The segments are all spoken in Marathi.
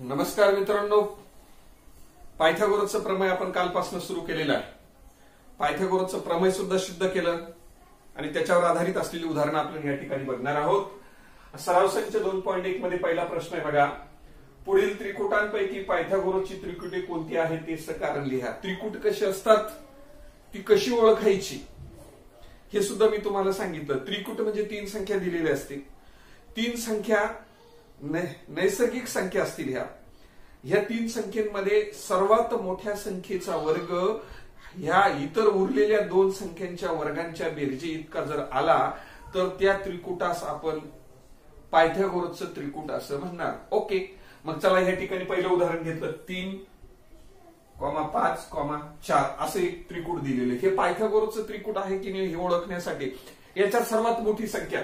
नमस्कार मित्रांनो, पायथागोरसचं प्रमेय आपण कालपासून सुरू केलेलं आहे. पायथागोरसचं प्रमेय सुद्धा सिद्ध केलं आणि त्याच्यावर आधारित असलेली उदाहरणं आपण या ठिकाणी बघणार आहोत. सराव संच 2.1 मध्ये पहिला प्रश्न आहे बघा. पुढील त्रिकुटांपैकी पायथागोरसची त्रिकुटे कोणती आहेत ते कारण लिहा. त्रिकुट कशी असतात, ती कशी ओळखायची हे सुद्धा मी तुम्हाला सांगितलं. त्रिकुट म्हणजे 3 संख्या दिलेली असते. 3 संख्या नैसर्गिक संख्या असतील. ह्या 3 संख्येमध्ये सर्वात मोठ्या संख्येचा वर्ग ह्या इतर उरलेल्या 2 संख्यांच्या वर्गांच्या बेरजे इतका जर आला तर त्या त्रिकुटास आपण पायथागोरसचं त्रिकुट असं म्हणणार. ओके, मग चला ह्या ठिकाणी पहिलं उदाहरण घेतलं. 3, 5, 4 असं एक त्रिकुट दिलेलं. हे पायथागोरसचं त्रिकुट आहे की नाही हे ओळखण्यासाठी याच्यात सर्वात मोठी संख्या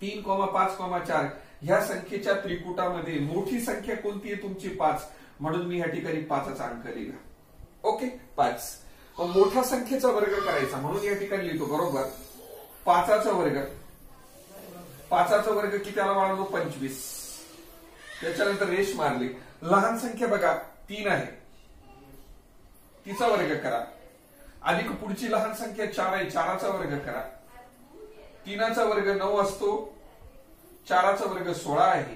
3, 5, 4 ह्या संख्येच्या त्रिकुटामध्ये मोठी संख्या कोणती आहे तुमची 5, म्हणून मी ह्या ठिकाणी 5चा अंक लिहिला. ओके, 5. मोठ्या संख्येचा वर्ग करायचा म्हणून या ठिकाणी लिहितो बरोबर 5चा वर्ग. 5चा वर्ग किती आला बाळांनो? 25. त्याच्यानंतर रेष मारली. लहान संख्या बघा 3 आहे, तिचा वर्ग करा. अधिक पुढची लहान संख्या 4 आहे, 4चा वर्ग करा. 3चा वर्ग 9 असतो, 4चा वर्ग 16 आहे.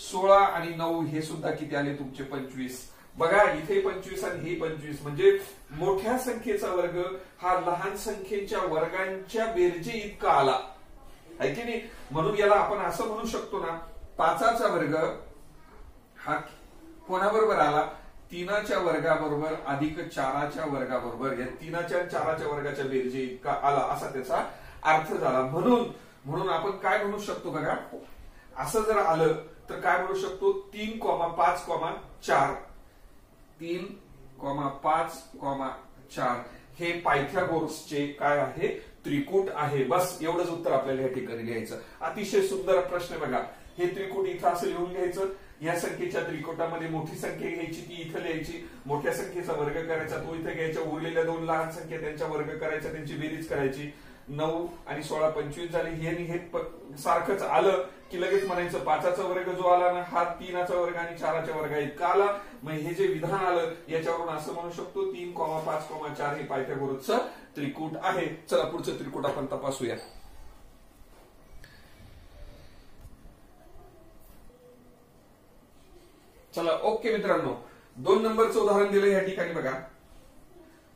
16 आणि 9 हे सुद्धा किती आले तुमचे? 25. बघा इथे 25 आणि हे 25 म्हणजे मोठ्या संख्येचा वर्ग हा लहान संख्येच्या वर्गांच्या बेरजे इतका आला आहे की नाही. म्हणून याला आपण असं म्हणू शकतो ना, 5चा वर्ग हा कोणाबरोबर आला? 3च्या वर्गाबरोबर अधिक 4च्या वर्गाबरोबर. या 3च्या आणि 4च्या वर्गाच्या बेरजे इतका आला असा त्याचा अर्थ झाला. म्हणून आपण काय म्हणू शकतो बघा, असं जर आलं तर काय म्हणू शकतो? 3, 5, 4 3, 5, 4 हे पायथागोरसचे काय आहे? त्रिकुट आहे. बस एवढंच उत्तर आपल्याला या ठिकाणी लिहायचं. अतिशय सुंदर प्रश्न बघा. हे त्रिकुट इथं असं लिहून घ्यायचं. या संख्येच्या त्रिकुटामध्ये मोठी संख्या घ्यायची, ती इथं लिहायची. मोठ्या संख्येचा वर्ग करायचा, तो इथं घ्यायचा. उरलेल्या 2 लहान संख्या त्यांचा वर्ग करायचा, त्यांची बेरीज करायची. 9 आणि 16 25 झाले. हे सारखंच आलं की लगेच म्हणायचं 5चा वर्ग जो आला ना हा 3चा वर्ग आणि 4च्या वर्ग इतका आला. मग हे जे विधान आलं याच्यावरून असं म्हणू शकतो 3, 5, 4 हे पायथागोरसचं त्रिकुट आहे. चला पुढचं त्रिकुट आपण तपासूया. चला ओके मित्रांनो, 2 नंबरचं उदाहरण दिलं या ठिकाणी बघा.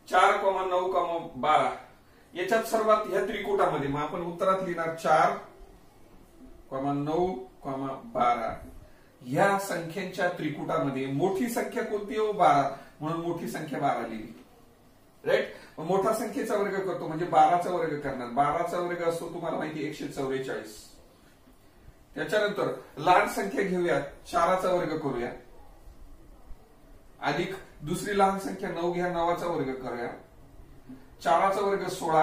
4, 9, 12 याच्यात सर्वात ह्या त्रिकुटामध्ये मग आपण उत्तरात लिहिणार 4, 9, 12 ह्या संख्यांच्या त्रिकुटामध्ये मोठी संख्या कोणती हो? 12. म्हणून मोठी संख्या 12 लिहिली. राईट. मोठा संख्येचा वर्ग करतो म्हणजे 12चा वर्ग करणार. 12चा वर्ग असतो तुम्हाला माहिती 144. त्याच्यानंतर लहान संख्या घेऊया, 4चा वर्ग करूया. अधिक दुसरी लहान संख्या 9 घ्या, 9चा वर्ग करूया. 4चा वर्ग 16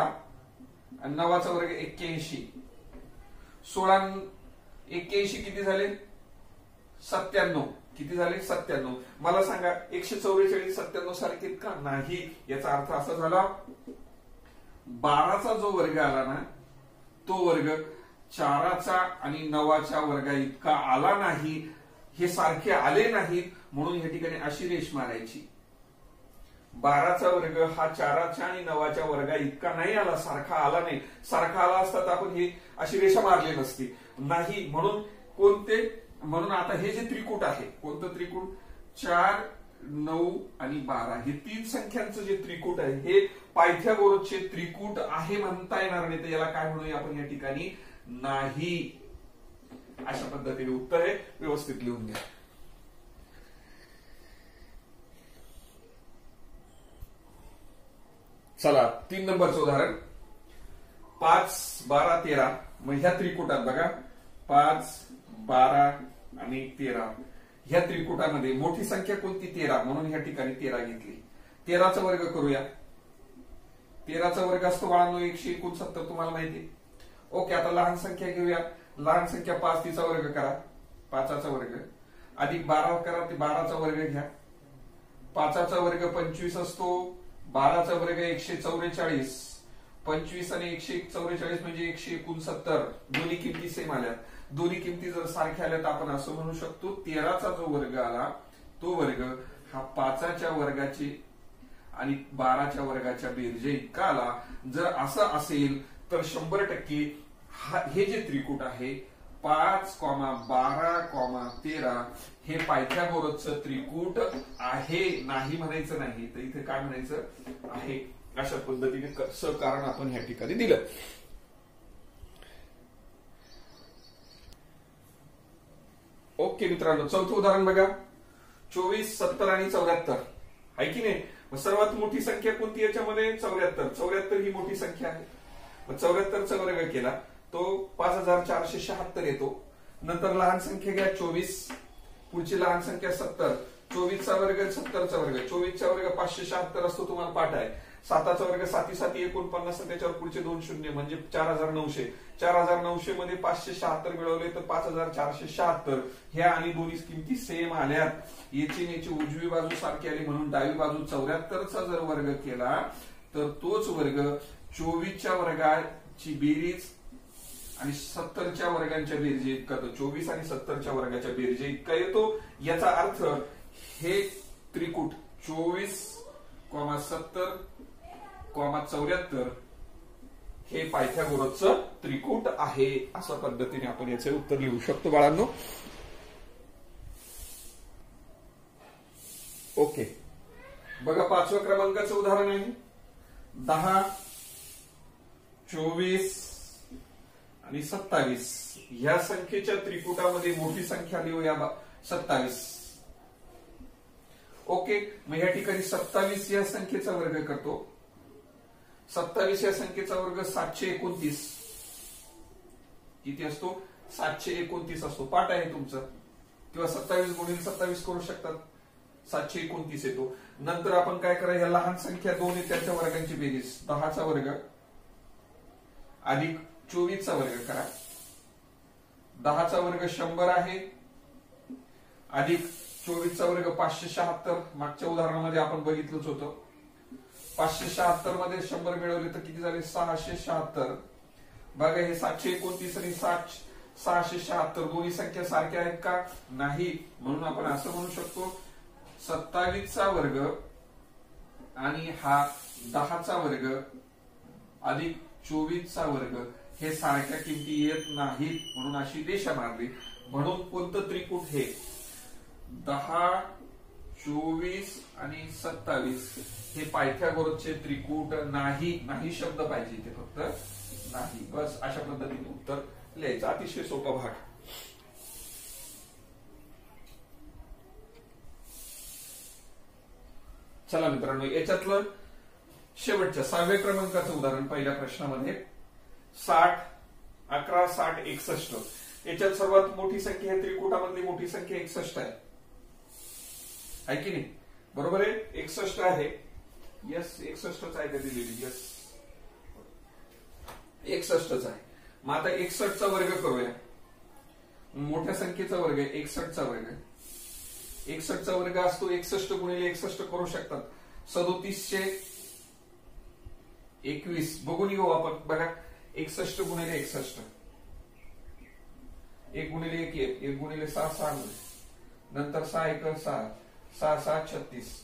आणि 9चा वर्ग 81. 16 81 किती झाले? 97. किती झाले? 97. मला सांगा 144 97 सारखे का नाही? याचा अर्थ असा झाला 12चा जो वर्ग आला ना तो वर्ग 4चा आणि 9च्या वर्गा इतका आला नाही. हे सारखे आले नाहीत म्हणून या ठिकाणी अशी रेष मारायची. 12चा वर्ग हा 4च्या आणि 9च्या वर्गा इतका नाही आला, सारखा आला नाही. सारखा आला असता तर आपण ही अशी रेषा मारली नसती. नाही म्हणून म्हणून आता हे जे त्रिकुट आहे, कोणतं त्रिकुट? 4, 9 आणि 12 हे 3 संख्यांचं जे त्रिकुट आहे हे पायथागोरसचे त्रिकुट आहे म्हणता येणार नाही. तर याला काय म्हणूया आपण या ठिकाणी? नाही. अशा पद्धतीने उत्तर आहे. व्यवस्थित लिहून घ्या. चला 3 नंबरचं उदाहरण. 5, 12, 13 मग ह्या त्रिकुटात बघा 5, 12 आणि 13 ह्या त्रिकुटामध्ये मोठी संख्या कोणती? 13. म्हणून ह्या ठिकाणी 13 घेतली. 13चा वर्ग करूया. 13चा वर्ग असतो बाळांनो 169 तुम्हाला माहिती. ओके, आता लहान संख्या घेऊया. लहान संख्या 5 तिचा वर्ग करा. 5चा वर्ग अधिक 12 करा, ते 12चा वर्ग घ्या. 5चा वर्ग 25 असतो. 12चा वर्ग 144. 25 आणि 144 म्हणजे 169. दोन्ही किमती सेम आल्या. दोन्ही किमती जर सारख्या आल्या तर आपण असं म्हणू शकतो 13चा जो वर्ग आला तो वर्ग हा 5च्या वर्गाची आणि 12च्या वर्गाच्या बेरजे इतका आला. जर असं असेल तर 100% हे जे त्रिकूट आहे 5, 12, 13 हे पायथागोरसचं त्रिकूट आहे. नाही म्हणायचं नाही तर इथे काय म्हणायचं आहे. अशा पद्धतीने कारण आपण ह्या ठिकाणी दिलं. ओके मित्रांनो, चौथं उदाहरण बघा. 24, 70 आणि 74 आहे की नाही. सर्वात मोठी संख्या कोणती याच्यामध्ये 74. 74 ही मोठी संख्या आहे. 74चा वर्ग केला तो 5476 येतो. नंतर लहान संख्या घ्या 24, पुढची लहान संख्या 70. 24चा वर्ग 70चा वर्ग. 24चा वर्ग 576 असतो, तुम्हाला पाठ आहे. 7चा वर्ग 7 7 49, त्याच्यावर पुढचे 2 शून्य म्हणजे 4900. 4900 मध्ये 576 मिळवले तर 5476. ह्या आणि दोन्ही किमती सेम आल्यात. याची उजवी बाजू सारखी आली म्हणून डावी बाजू 74चा जर वर्ग केला तर तोच वर्ग 24च्या वर्गाची बेरीज आणि 70च्या वर्गांच्या बेरजे इतका. तो 24 आणि 70च्या वर्गाच्या बेरजे इतका येतो. याचा अर्थ हे त्रिकूट 24, 70, 74 हे पायथागोरसचं त्रिकूट आहे. अशा पद्धतीने आपण याचे उत्तर लिहू शकतो बाळांनो. ओके, बघा 5व्या क्रमांकाचं उदाहरण आहे. 10, 24 आणि 27 ह्या संख्येच्या त्रिकुटामध्ये मोठी संख्या लिहूया 27. ओके, मग या ठिकाणी 27 या संख्येचा वर्ग करतो. 27 या संख्येचा वर्ग 729 किती असतो 729 असतो. पाठ आहे तुमचं, किंवा 27 गुणिले 27 करू शकतात. 729 येतो. नंतर आपण काय करा, ह्या लहान संख्या 2 आहेत त्यांच्या वर्गांची बेरीज 10चा वर्ग अधिक 24चा वर्ग करा. 10चा वर्ग 100 आहे अधिक 24चा वर्ग 576. मागच्या उदाहरणामध्ये आपण बघितलंच होतं. 576 मध्ये 100 मिळवले तर किती झाले 676. बघा हे 729 आणि 676 दोन्ही संख्या सारख्या आहेत का नाही. म्हणून आपण असं म्हणू शकतो 27चा वर्ग आणि हा 10चा वर्ग अधिक 24चा वर्ग हे सारख्या किमती येत नाहीत म्हणून अशी रेषा मारली. म्हणून कोणतं त्रिकूट हे 10, 24 आणि 27 हे पायथागोरसचे त्रिकूट नाही. नाही शब्द पाहिजे इथे, फक्त नाही, बस. अशा पद्धतीने उत्तर लिहायचं. अतिशय सोपा भाग. चला मित्रांनो, याच्यातलं शेवटच्या 6व्या क्रमांकाचं उदाहरण पहिल्या प्रश्नामध्ये 60, 11, 60, 61. याच्यात सर्वात मोठी संख्या आहे त्रिकुटामधली मोठी संख्या 61 आहे की नाही. बरोबर आहे, 61 आहे. यस, 61च आहे का दिलेली. यस, 61च आहे. मग आता 61चा वर्ग करूया. मोठ्या संख्येचा वर्ग आहे 61चा वर्ग. 61चा वर्ग असतो 61 गुणिले 61 करू शकतात 3721. बघून घेऊ आपण. बघा 61 गुणिले 61, 1 गुणिले 1 1 गुणिले 6 6, नंतर 6 1 6, 6 6 36.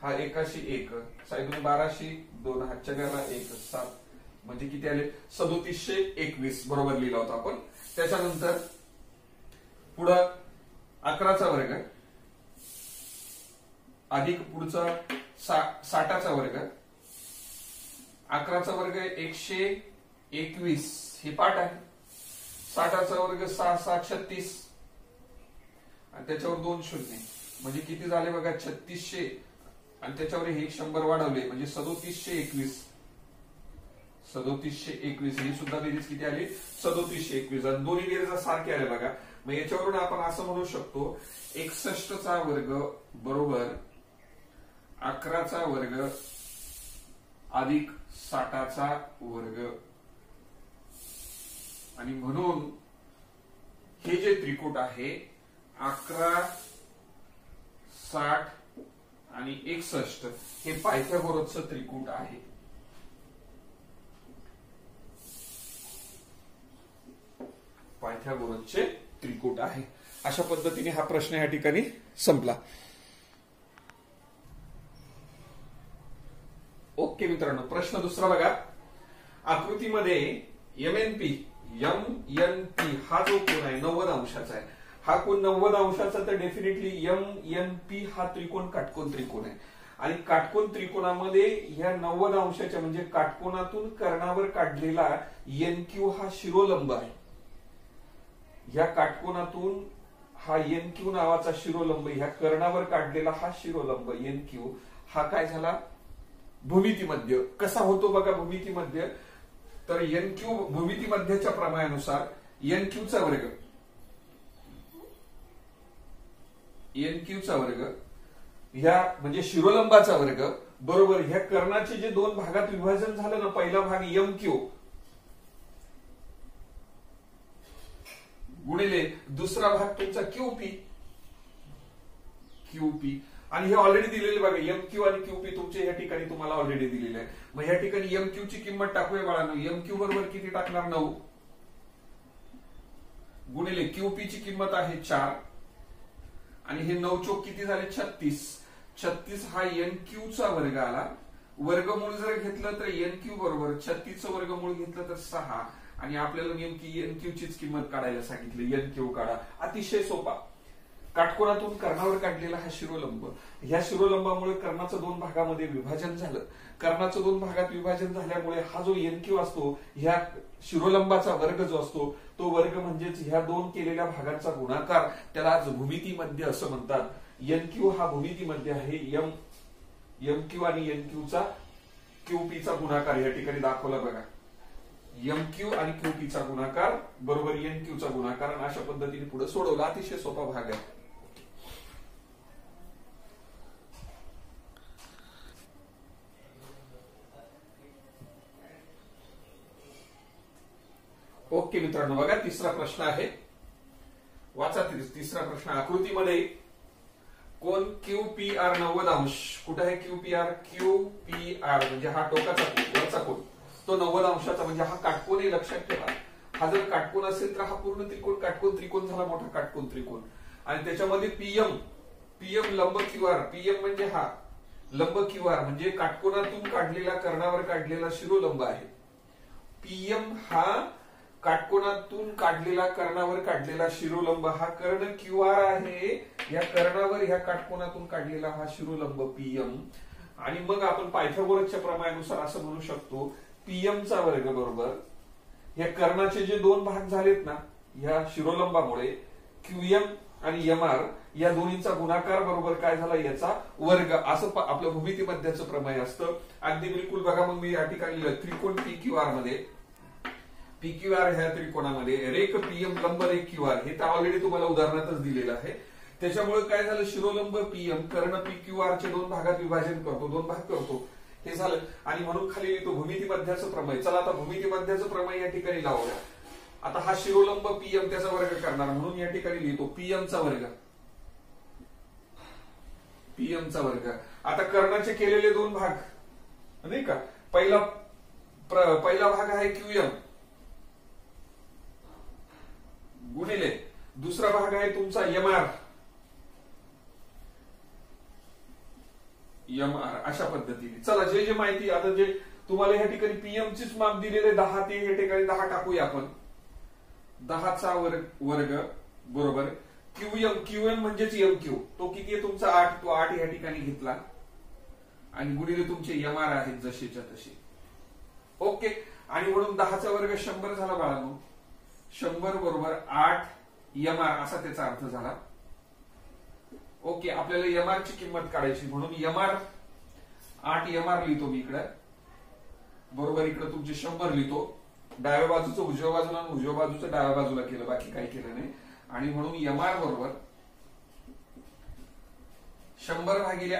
हा 1शी 1, 6 12शी 2, हातच्या घराला 1 7 म्हणजे किती आले 3721. बरोबर लिहिला होता आपण. त्याच्यानंतर पुढं 11चा वर्ग अधिक पुढचा 60चा वर्ग. 11चा वर्ग 121 हे पाठ आहे. 60चा वर्ग 6 6 36 आणि त्याच्यावर 2 शून्य म्हणजे किती झाले बघा 3600 आणि त्याच्यावर हे 100 वाढवले म्हणजे 3721. 3721 ही सुद्धा बेरीज किती आली 3721. आणि दोन्ही बेरीज सारखे आले बघा. मग याच्यावरून आपण असं म्हणू शकतो 61चा वर्ग बरोबर 11चा वर्ग अधिक 60चा वर्ग. आणि म्हणून हे जे त्रिकूट आहे 11, 60 आणि 61 हे पायथागोरसचं त्रिकूट आहे. पायथागोरसचे त्रिकूट आहे. अशा पद्धतीने हा प्रश्न या ठिकाणी संपला. ओके मित्रांनो, प्रश्न दुसरा बघा. आकृतीमध्ये एमएनपी हा जो कोन आहे 90 अंशाचा आहे. हा कोन 90 अंशाचा, तर डेफिनेटली एमएनपी हा त्रिकोण काटकोन त्रिकोण आहे. आणि काटकोन त्रिकोणामध्ये ह्या 90 अंशाच्या म्हणजे काटकोनातून कर्णावर काढलेला एनक्यू हा शिरोलंब आहे. ह्या काटकोनातून हा एनक्यू नावाचा शिरोलंब, ह्या कर्णावर काढलेला हा शिरोलंब एनक्यू हा काय झाला भूमितीमध्य. कसा होतो बघा भूमितीमध्य, तर एनक्यू भूमितीमध्याच्या प्रमाणानुसार एनक्यूचा वर्ग ह्या म्हणजे शिरोलंबाचा वर्ग बरोबर ह्या कर्णाचे जे दोन भागात विभाजन झालं ना, पहिला भाग एम क्यू गुणिले दुसरा भाग तुमचा क्यूपी आणि हे ऑलरेडी दिलेले बघा एम क्यू आणि क्यूपी तुमचे या ठिकाणी तुम्हाला ऑलरेडी दिलेले आहे. मग या ठिकाणी एम क्यू ची किंमत टाकूया बाळांनो. एम क्यू बरोबर किती टाकणार 9 गुणिले क्यूपी ची किंमत आहे 4 आणि हे 9 चौक किती झाले 36 हा एन क्यू चा वर्ग आला. वर्गमूळ जर घेतलं तर एन क्यू बरोबर 36 चं वर्गमूळ घेतलं तर 6 आणि आपल्याला नेमकी एन क्यू चीच किंमत काढायला सांगितली. एन क्यू काढा. अतिशय सोपा. काटकोनातून कर्णावर काढलेला हा शिरोलंब, ह्या शिरोलंबामुळे कर्णाचं दोन भागामध्ये विभाजन झालं. कर्णाचं दोन भागात विभाजन झाल्यामुळे हा जो एनक्यू असतो ह्या शिरोलंबाचा वर्ग जो असतो तो वर्ग म्हणजेच ह्या दोन केलेल्या भागांचा गुणाकार, त्याला आज भूमितीमध्य असं म्हणतात. एनक्यू हा भूमितीमध्य आहे. एमक्यू आणि एनक्यूचा क्यूपीचा गुणाकार या ठिकाणी दाखवला बघा. एमक्यू आणि क्यूपीचा गुणाकार बरोबर एनक्यूचा गुणाकार. आणि अशा पद्धतीने पुढे सोडवला. अतिशय सोपा भाग आहे. ओके मित्रांनो, बघा तिसरा प्रश्न आहे. वाचा तिसरा प्रश्न. आकृतीमध्ये कोन QPR 90 अंश. कुठे आहे QPR? QPR म्हणजे हा टोकाचा कोन, वरचा कोन, तो 90 अंशाचा म्हणजे हा काटकोन आहे. लक्षात ठेवा, हा जर काटकोन असेल तर हा पूर्ण त्रिकोण काटकोन त्रिकोण झाला, मोठा काटकोन त्रिकोण. आणि त्याच्यामध्ये पीएम लंब QR. पीएम म्हणजे हा लंब QR म्हणजे काटकोनातून काढलेला कर्णावर काढलेला शिरोलंब आहे. पीएम हा काटकोनातून काढलेला कर्णावर काढलेला शिरोलंब, हा कर्ण QR आहे. या कर्णावर ह्या काटकोनातून काढलेला हा शिरोलंब पीएम. आणि मग आपण पायथागोरसच्या प्रमाणानुसार असं म्हणू शकतो पीएमचा वर्ग बरोबर या कर्णाचे जे दोन भाग झालेत ना ह्या शिरोलंबामुळे क्यूएम आणि एमआर या दोन्हीचा गुणाकार बरोबर काय झाला याचा वर्ग. असं आपलं भूमितीमध्याचं प्रमेय असतं. अगदी बिलकुल बघा. मग मी या ठिकाणी त्रिकोण PQR मध्ये PQR ह्या त्रिकोणामध्ये रेख पीएम लंब रेख QR हे तर ऑलरेडी तुम्हाला उदाहरणातच दिलेलं आहे. त्याच्यामुळे काय झालं, शिरोलंब पीएम कर्ण PQR चे दोन भागात विभाजन करतो, दोन भाग करतो, हे झालं. आणि म्हणून खाली लिहितो भूमितीमध्याचं प्रमेय. चला आता भूमितीमध्याचं प्रमेय या ठिकाणी लावूया. आता हा शिरोलंब पीएम त्याचा वर्ग करणार म्हणून या ठिकाणी लिहितो पीएमचा वर्ग. आता कर्णाचे केलेले दोन भाग नाही का. पहिला भाग आहे क्यूएम गुणिले दुसरा भाग आहे तुमचा एमआर. अशा पद्धतीने चला जे माहिती आता जे तुम्हाला या ठिकाणी पीएम चीच माप दिलेले 10 ते या ठिकाणी 10 टाकूया आपण. 10चा वर्ग बरोबर क्यूएम म्हणजेच एमक्यू तो किती आहे तुमचा 8. तो 8 या ठिकाणी घेतला आणि गुणिले तुमचे एमआर आहेत जसेच्या तसे. ओके. आणि म्हणून 10चा वर्ग 100 झाला बाळांनो. 100 बरोबर 8 एमआर असा त्याचा अर्थ झाला. ओके. आपल्याला एमआर ची किंमत काढायची म्हणून एमआर 8 एमआर लिहितो मी इकडे बरोबर. इकडे तुमचे 100 लिहितो. डाव्या बाजूचं उजव्या बाजूला आणि उजव्या बाजूचं डाव्या बाजूला केलं, बाकी काही केलं नाही. आणि म्हणून एमआर बरोबर 100 भागिले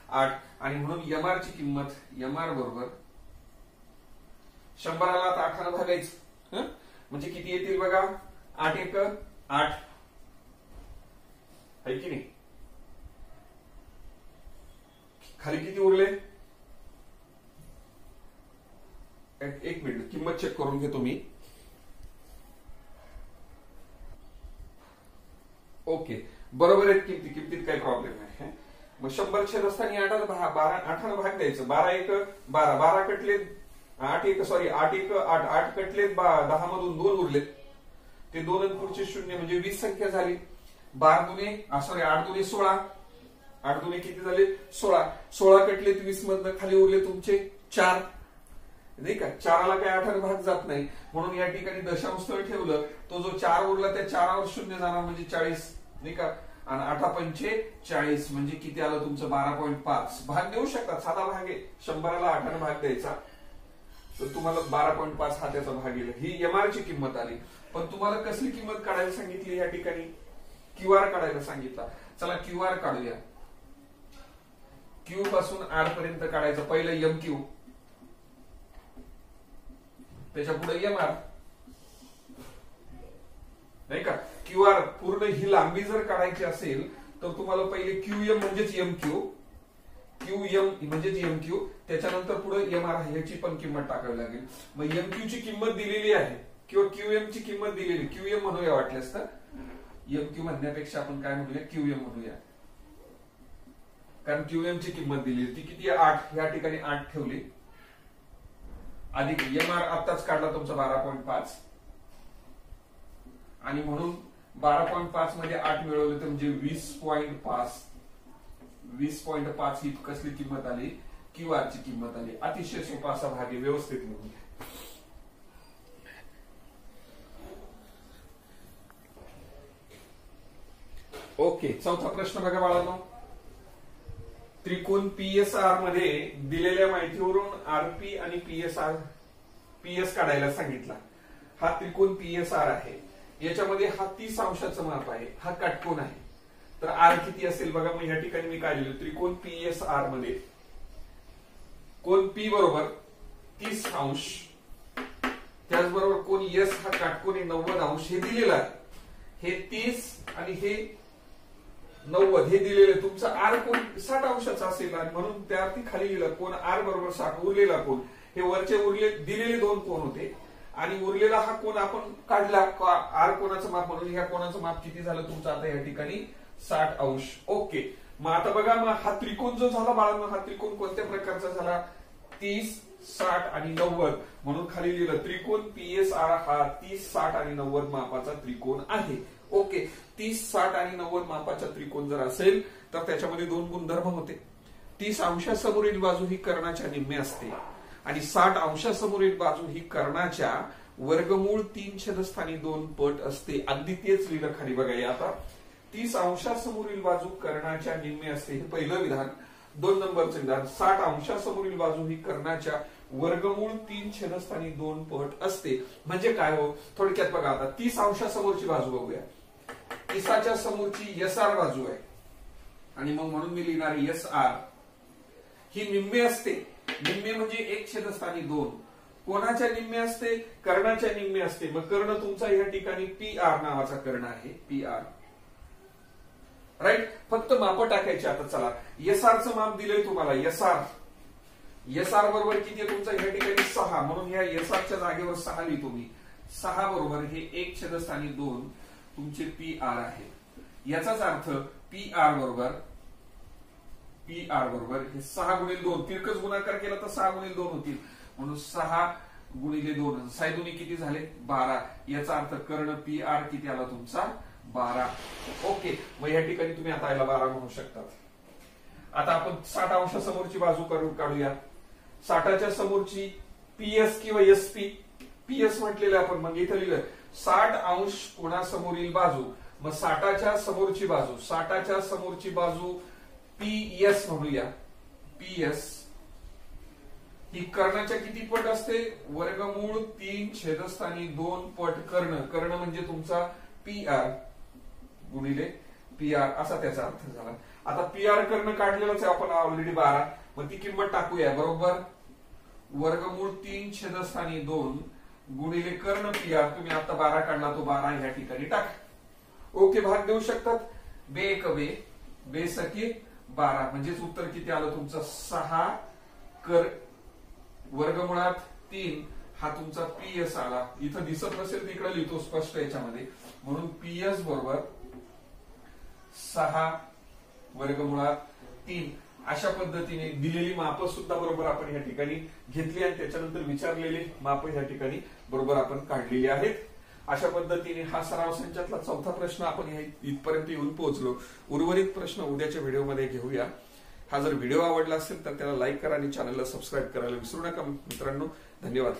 8 आणि म्हणून एमआर ची किंमत एमआर बरोबर 100ला आता 8 भागायचं म्हणजे किती येतील बघा. 8 1 8 आहे की नाही. खाली किती उरले. एक मिनिट किंमत चेक करून घेतो मी. ओके, बरोबर आहेत किमतीत काही प्रॉब्लेम नाही. मग 100 छेदस्थानी 8 भाग द्यायचं. 12 एक 12, 12 कटले 8 एक 8 8 कटले 10 मधून 2 उरलेत. ते 2 आणि पुढचे 0 म्हणजे 20 संख्या झाली. 8 दुने 16, 8 दुने किती झाले 16, 16 कटले 20 मधनं खाली उरले तुमचे 4, नाही का. 4ला काय 8 भाग जात नाही, म्हणून या ठिकाणी दशांश स्थळ ठेवलं. तो जो 4 उरला त्या 4वर 0 जाणार म्हणजे 40, नाही का. आणि 8 पंचे 40 म्हणजे किती आलं तुमचं 12.5. भाग देऊ शकतात, साधा भाग आहे. 100ला 8 भाग द्यायचा तर तुम्हाला 12.5 हा त्याचा भाग येईल. ही एमआर ची किंमत आली. पण तुम्हाला कसली किंमत काढायला सांगितली या ठिकाणी, क्यूआर काढायला सांगितला. चला क्यूआर काढूया. क्यू पासून आर पर्यंत काढायचं. पहिलं एम क्यू, त्याच्या पुढे एमआर, नाही का. क्यूआर पूर्ण ही लांबी जर काढायची असेल तर तुम्हाला पहिले क्यूएम म्हणजेच एम क्यू, क्यूएम म्हणजेच एम क्यू, त्याच्यानंतर पुढे एमआर ह्याची पण किंमत टाकावी लागेल. मग एम क्यू ची किंमत दिलेली आहे किंवा क्यूएम ची किंमत दिलेली, क्यूएम म्हणूया वाटल्यास तर. एम क्यू म्हणण्यापेक्षा आपण काय म्हणूया, क्यूएम म्हणूया, कारण क्यूएम ची किंमत दिली ती किती 8, या ठिकाणी 8 ठेवली. अधिक एमआर आत्ताच काढला तुमचा 12.5, आणि म्हणून 12.5 मध्ये 8 मिळवले तर म्हणजे 20.5. 20.5 ही कसली किंमत आली, क्यूआर ची किंमत आली. अतिशय सोपा असा भाग आहे, व्यवस्थित लिहून घ्या. ओके, चौथा प्रश्न बघा बाळांनो. त्रिकोण पीएसआर मध्ये दिलेल्या माहितीवरून आरपी आणि पीएस काढायला सांगितला. हा त्रिकोण पीएसआर आहे. याच्यामध्ये हा 30 अंशाचं माप आहे, हा काटकोन आहे. तर आर किती असेल बघा. मग या ठिकाणी मी काय लिहिलं, त्रिकोण पीएसआर मध्ये कोण पी बरोबर 30 अंश, त्याचबरोबर कोण एस हा काटकोन 90 अंश हे दिलेलं आहे. हे 30 आणि हे 90 हे दिलेले. तुमचा आर कोण 60 अंशाचा असेल आणि म्हणून त्यावरती खाली लिहिलं कोण आर बरोबर 60. उरलेला कोण हे वरचे उरले दिलेले 2 कोण होते आणि उरलेला हा कोण आपण काढला आर कोणाचं माप म्हणून. ह्या कोणाचं माप किती झालं तुमचं आता या ठिकाणी 60 अंश. ओके, मग आता बघा, मग हा त्रिकोण जो झाला बाळांनो, हा त्रिकोण कोणत्या प्रकारचा झाला, 30, 60 आणि 90, म्हणून खाली लिहिलं त्रिकोण पीएसआर हा 30, 60 आणि 90 मापाचा त्रिकोण आहे. ओके, 30, 60 आणि 90 मापाचा त्रिकोण जर असेल तर त्याच्यामध्ये 2 गुणधर्म होते. 30 अंशासमोरील बाजू ही कर्णाच्या निम्मे असते आणि 60 अंशासमोरील बाजू ही कर्णाच्या वर्गमूळ 3 छेदस्थानी 2 पट असते. अगदी तेच लिहिलं खाली बघा. आता 30 अंशासमोरील बाजू कर्णाच्या निम्मे असते, हे पहिलं विधान. 2 नंबरचं विधान, 60 अंशासमोरील बाजू ही कर्णाच्या वर्गमूळ 3 छेदस्थानी 2 पट असते. म्हणजे काय हो, थोडक्यात बघा. आता 30 अंशासमोरची बाजू बघूया. 30च्या समोरची एसआर बाजू आहे आणि मग म्हणून मी लिहिणार एसआर ही निम्मे असते. निम्मे म्हणजे 1 छेदस्थानी 2. कोणाच्या निम्मे असते, कर्णाच्या निम्मे असते. मग कर्ण तुमचा या ठिकाणी पी आर नावाचा कर्ण आहे, पी आर. राईट, फक्त माप टाकायचे. आता चला, एसआरचं माप दिलंय तुम्हाला. एसआर बरोबर किती आहे तुमचा या ठिकाणी 6, म्हणून या एसआरच्या जागेवर 6 लिहितो मी. 6 बरोबर हे 1 छेदस्थानी 2 तुमचे पी आर आहे. याचाच अर्थ पी आर बरोबर हे 6 गुणिले 2, तिरकस गुणाकार केला तर 6 गुणिले 2 होतील, म्हणून 6 गुणिले 2, 6 दुनी किती झाले 12. याचा अर्थ कर्ण पी आर किती आला तुमचा 12. ओके, मग या ठिकाणी तुम्ही आता याला 12 म्हणू शकतात. आता आपण 60 अंशासमोरची बाजू काढूया. 60च्या समोरची पीएस किंवा एसपी, पीएस म्हटलेलं आपण. मग इथं लिहिलं 60 अंश कोणासमोरील बाजू. मग 60च्या समोरची बाजू पीएस म्हणूया. पीएस ही कर्णाच्या किती पट असते, वर्गमूळ 3 छेदस्थानी 2 पट कर्ण. कर्ण म्हणजे तुमचा पी आर गुणिले पी आर असा त्याचा अर्थ झाला. आता पी आर कर्ण काढलेलाच आहे आपण ऑलरेडी 12. मग ती किंमत टाकूया. बरोबर वर्गमूळ 3 छेदस्थानी 2 गुणिले कर्ण पी आर. तुम्ही आता 12 काढला, तो 12 ह्या ठिकाणी टाक. ओके, भाग देऊ शकतात. बे एक बे सके 12, म्हणजेच उत्तर किती आलं तुमचं 6 कर वर्गमुळात 3 हा तुमचा पीएस आला. इथं दिसत नसेल तिकडे लिहितो स्पष्ट याच्यामध्ये. म्हणून पीएस बरोबर 6 वर्गमुळात 3 अशा पद्धतीने दिलेली माप सुद्धा बरोबर आपण या ठिकाणी घेतली आणि त्याच्यानंतर विचारलेली माप या ठिकाणी बरोबर आपण काढलेली आहेत. अशा पद्धतीने हा सराव संचातला चौथा प्रश्न आपण इथपर्यंत येऊन पोहोचलो. उर्वरित प्रश्न उद्याच्या व्हिडिओमध्ये घेऊया. हा जर व्हिडिओ आवडला असेल तर त्याला लाईक करा आणि चॅनलला सबस्क्राईब करायला विसरू नका मित्रांनो. धन्यवाद.